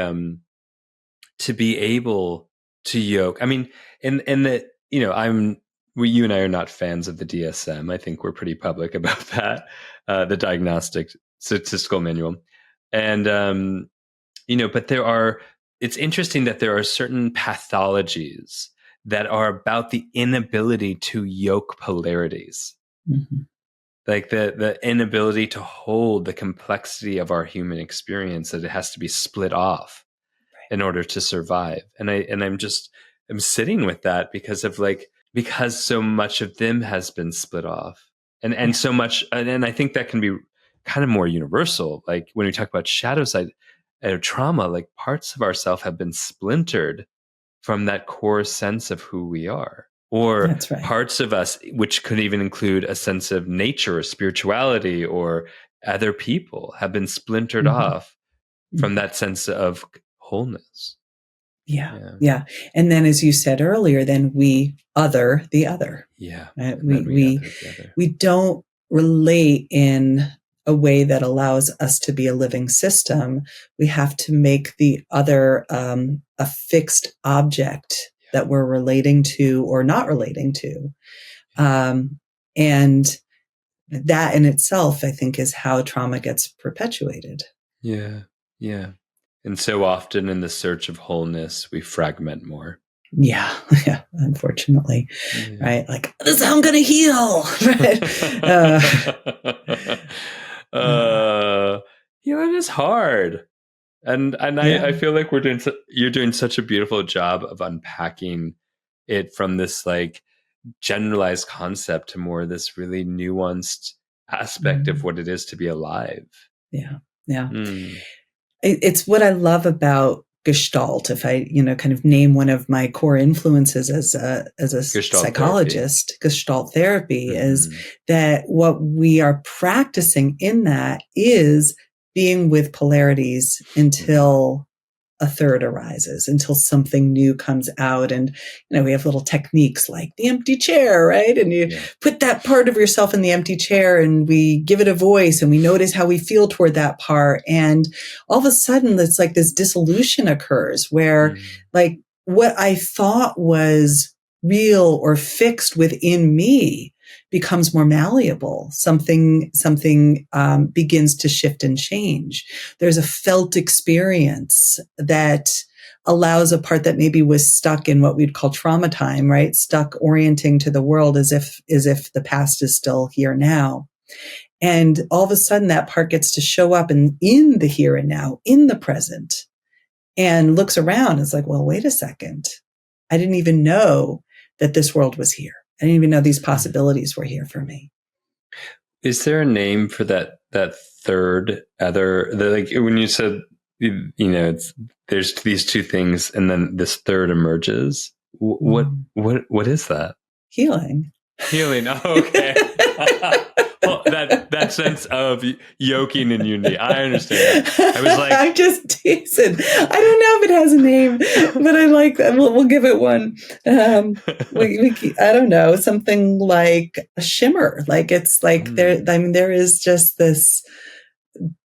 S1: to be able to yoke. I mean, and that, you and I are not fans of the DSM. I think we're pretty public about that, the Diagnostic Statistical Manual. And, but it's interesting that there are certain pathologies that are about the inability to yoke polarities. Like the inability to hold the complexity of our human experience, that it has to be split off in order to survive. And I'm sitting with that because so much of them has been split off and so much. And I think that can be kind of more universal. Like when we talk about shadow side or trauma, like parts of ourself have been splintered from that core sense of who we are, or parts of us, which could even include a sense of nature or spirituality or other people, have been splintered off from that sense of wholeness.
S2: Yeah. And then, as you said earlier, then we other the other.
S1: Yeah.
S2: Right? We don't relate in a way that allows us to be a living system. We have to make the other a fixed object that we're relating to or not relating to. And that in itself, I think, is how trauma gets perpetuated.
S1: Yeah. Yeah. And so often in the search of wholeness, we fragment more.
S2: Yeah, unfortunately. Right? Like, this is how I'm going to heal.
S1: Healing is hard. And I feel like you're doing such a beautiful job of unpacking it from this like generalized concept to more this really nuanced aspect of what it is to be alive.
S2: Yeah. It's what I love about Gestalt. If I, kind of name one of my core influences as a
S1: Gestalt
S2: psychologist, Gestalt therapy is that what we are practicing in that is being with polarities until a third arises, until something new comes out. And, we have little techniques like the empty chair, right? And you put that part of yourself in the empty chair and we give it a voice and we notice how we feel toward that part. And all of a sudden it's like this dissolution occurs where like what I thought was real or fixed within me becomes more malleable. Something begins to shift and change. There's a felt experience that allows a part that maybe was stuck in what we'd call trauma time, right? Stuck orienting to the world as if the past is still here now. And all of a sudden that part gets to show up in the here and now, in the present, and looks around. It's like, well, wait a second. I didn't even know that this world was here. I didn't even know these possibilities were here for me.
S1: Is there a name for that third other, like when you said, there's these two things and then this third emerges? What is that?
S2: Healing.
S1: Oh, okay. Well, that sense of yoking and unity. I understand. I was like,
S2: I'm just teasing. I don't know if it has a name, but I like that. We'll give it one. I don't know, something like a shimmer. Like it's like there. I mean, there is just this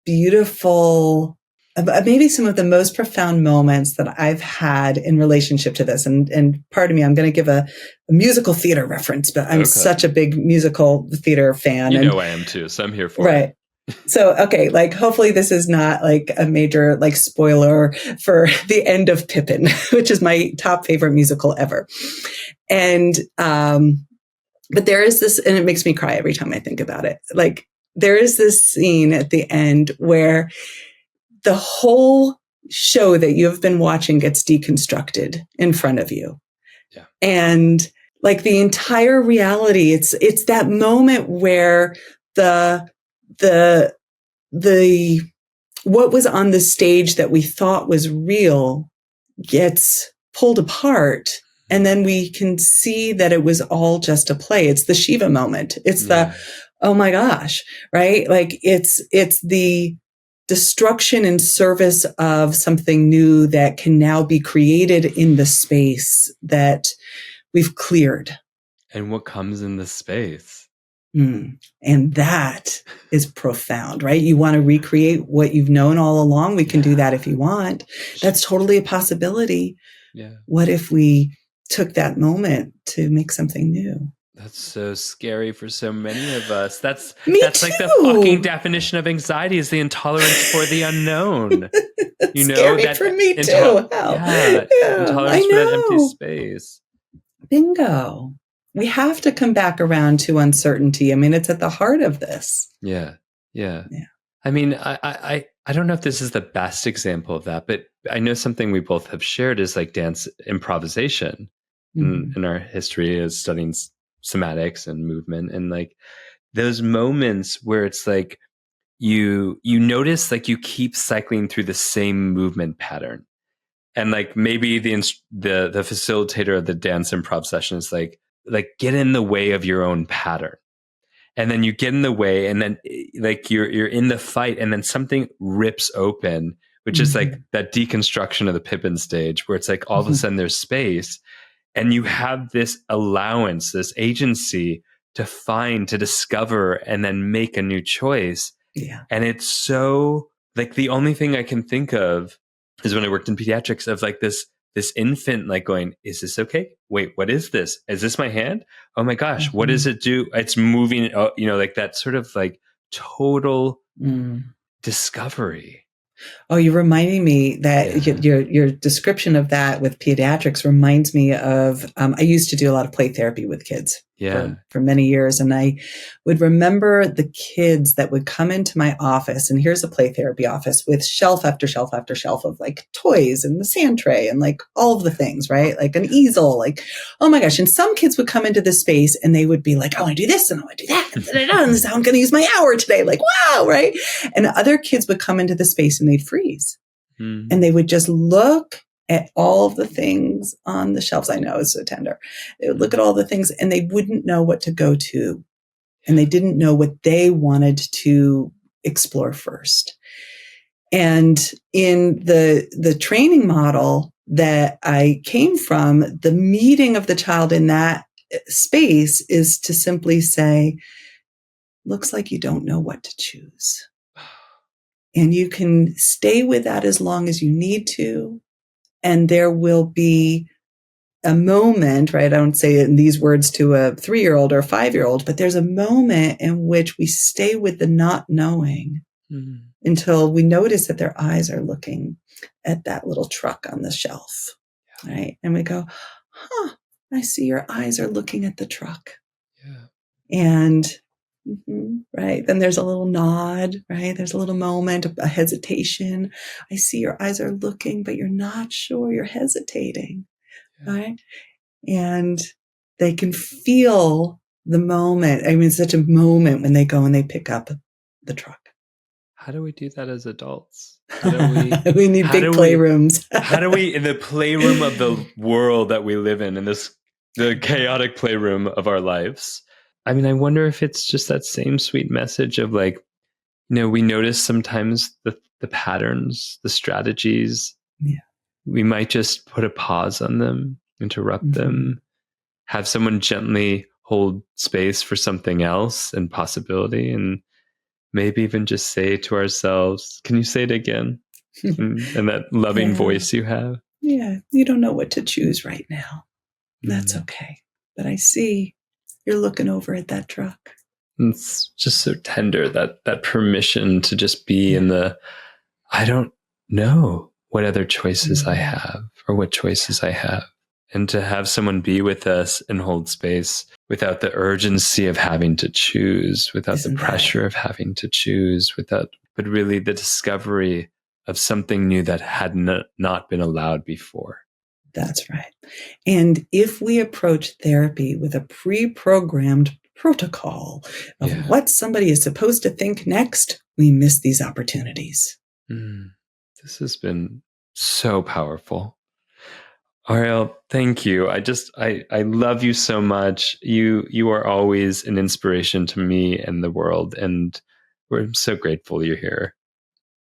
S2: beautiful. Maybe some of the most profound moments that I've had in relationship to this. And pardon me, I'm going to give a musical theater reference, but I'm such a big musical theater fan.
S1: I am too, so I'm here for it.
S2: Right. So, okay, like hopefully this is not like a major like spoiler for the end of Pippin, which is my top favorite musical ever. And, but there is this, and it makes me cry every time I think about it. Like there is this scene at the end where the whole show that you have been watching gets deconstructed in front of you.
S1: Yeah. And
S2: like the entire reality, it's that moment where the what was on the stage that we thought was real gets pulled apart. And then we can see that it was all just a play. It's the Shiva moment. It's the, oh my gosh, right? Like it's the destruction in service of something new that can now be created in the space that we've cleared.
S1: And what comes in the space?
S2: And that is profound, right? You want to recreate what you've known all along. We can do that if you want. That's totally a possibility.
S1: Yeah.
S2: What if we took that moment to make something new?
S1: That's so scary for so many of us. That's
S2: too.
S1: Like the fucking definition of anxiety is the intolerance for the unknown. You know,
S2: scary
S1: that
S2: for me too.
S1: Intolerance for that empty space.
S2: Bingo. We have to come back around to uncertainty. I mean, it's at the heart of this.
S1: Yeah. I mean, I don't know if this is the best example of that, but I know something we both have shared is like dance improvisation in our history as studying somatics and movement, and like those moments where it's like you notice like you keep cycling through the same movement pattern, and like maybe the facilitator of the dance improv session is like get in the way of your own pattern, and then you get in the way, and then like you're in the fight, and then something rips open, which is like that deconstruction of the Pippin stage where it's like all of a sudden there's space. And you have this allowance, this agency to find, to discover, and then make a new choice.
S2: Yeah.
S1: And it's so like the only thing I can think of is when I worked in pediatrics of like this infant like going, is this okay? Wait, what is this? Is this my hand? Oh my gosh, what does it do? It's moving, like that sort of like total discovery.
S2: Oh, you're reminding me that your description of that with pediatrics reminds me of, I used to do a lot of play therapy with kids for many years. And I would remember the kids that would come into my office, and here's a play therapy office with shelf after shelf after shelf of like toys and the sand tray and like all of the things, right? Like an easel, like, oh my gosh. And some kids would come into the space and they would be like, I want to do this and I want to do that. And this is how I'm going to use my hour today. Like, wow. Right. And other kids would come into the space and they'd freeze and they would just look at all of the things on the shelves. I know it's so tender. They would look at all the things and they wouldn't know what to go to. And they didn't know what they wanted to explore first. And in the training model that I came from, the meeting of the child in that space is to simply say, looks like you don't know what to choose. And you can stay with that as long as you need to. And there will be a moment, right? I don't say it in these words to a 3-year-old or a 5-year-old, but there's a moment in which we stay with the not knowing until we notice that their eyes are looking at that little truck on the shelf, right? And we go, I see your eyes are looking at the truck.
S1: Yeah.
S2: And right. Then there's a little nod, right? There's a little moment, a hesitation. I see your eyes are looking, but you're not sure. You're hesitating, right? And they can feel the moment. I mean, it's such a moment when they go and they pick up the truck.
S1: How do we do that as adults? How do
S2: we need big playrooms.
S1: How do we, in the playroom of the world that we live in the chaotic playroom of our lives? I mean, I wonder if it's just that same sweet message of like, we notice sometimes the patterns, the strategies. Yeah. We might just put a pause on them, interrupt them, have someone gently hold space for something else and possibility, and maybe even just say to ourselves, can you say it again? And that loving voice you have. Yeah.
S2: You don't know what to choose right now. That's okay. But I see you're looking over at that truck.
S1: It's just so tender, that permission to just be in I don't know what other choices I have or what choices I have. And to have someone be with us and hold space without the urgency of having to choose, without the pressure of having to choose, but really the discovery of something new that had not been allowed before.
S2: That's right. And if we approach therapy with a pre-programmed protocol of what somebody is supposed to think next, we miss these opportunities.
S1: This has been so powerful. Arielle, thank you. I love you so much. You are always an inspiration to me and the world, and we're so grateful you're here.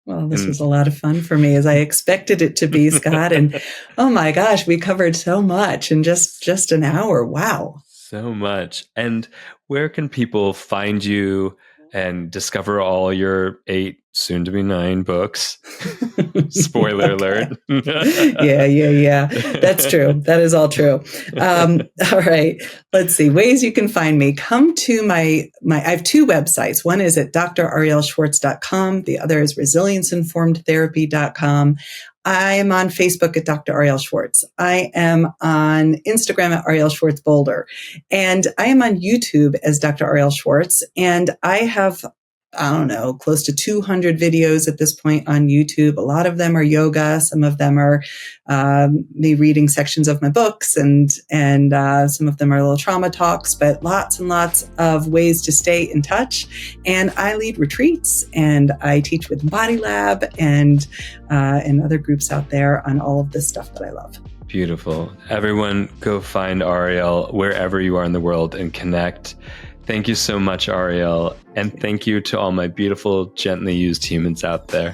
S2: Well, this was a lot of fun for me, as I expected it to be, Scott. And oh my gosh, we covered so much in just an hour. Wow.
S1: So much. And where can people find you and discover all your 8, soon to be 9 books? Spoiler alert.
S2: Yeah. That's true. That is all true. All right. Let's see. Ways you can find me. Come to I have 2 websites. One is at drarielleschwartz.com. The other is resilienceinformedtherapy.com. I am on Facebook at Dr. Arielle Schwartz. I am on Instagram at Arielle Schwartz Boulder. And I am on YouTube as Dr. Arielle Schwartz. And I have, close to 200 videos at this point on YouTube. A lot of them are yoga. Some of them are me reading sections of my books, and some of them are little trauma talks, but lots and lots of ways to stay in touch. And I lead retreats, and I teach with Body Lab and other groups out there on all of this stuff that I love.
S1: Beautiful. Everyone go find Arielle wherever you are in the world and connect. Thank you so much, Arielle. And thank you to all my beautiful, gently used humans out there.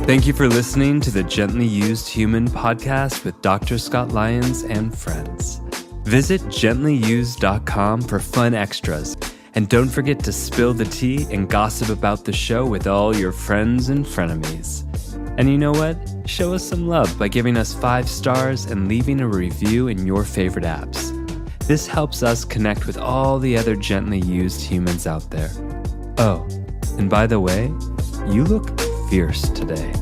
S1: Thank you for listening to the Gently Used Human podcast with Dr. Scott Lyons and friends. Visit gentlyused.com for fun extras. And don't forget to spill the tea and gossip about the show with all your friends and frenemies. And you know what? Show us some love by giving us 5 stars and leaving a review in your favorite apps. This helps us connect with all the other gently used humans out there. Oh, and by the way, you look fierce today.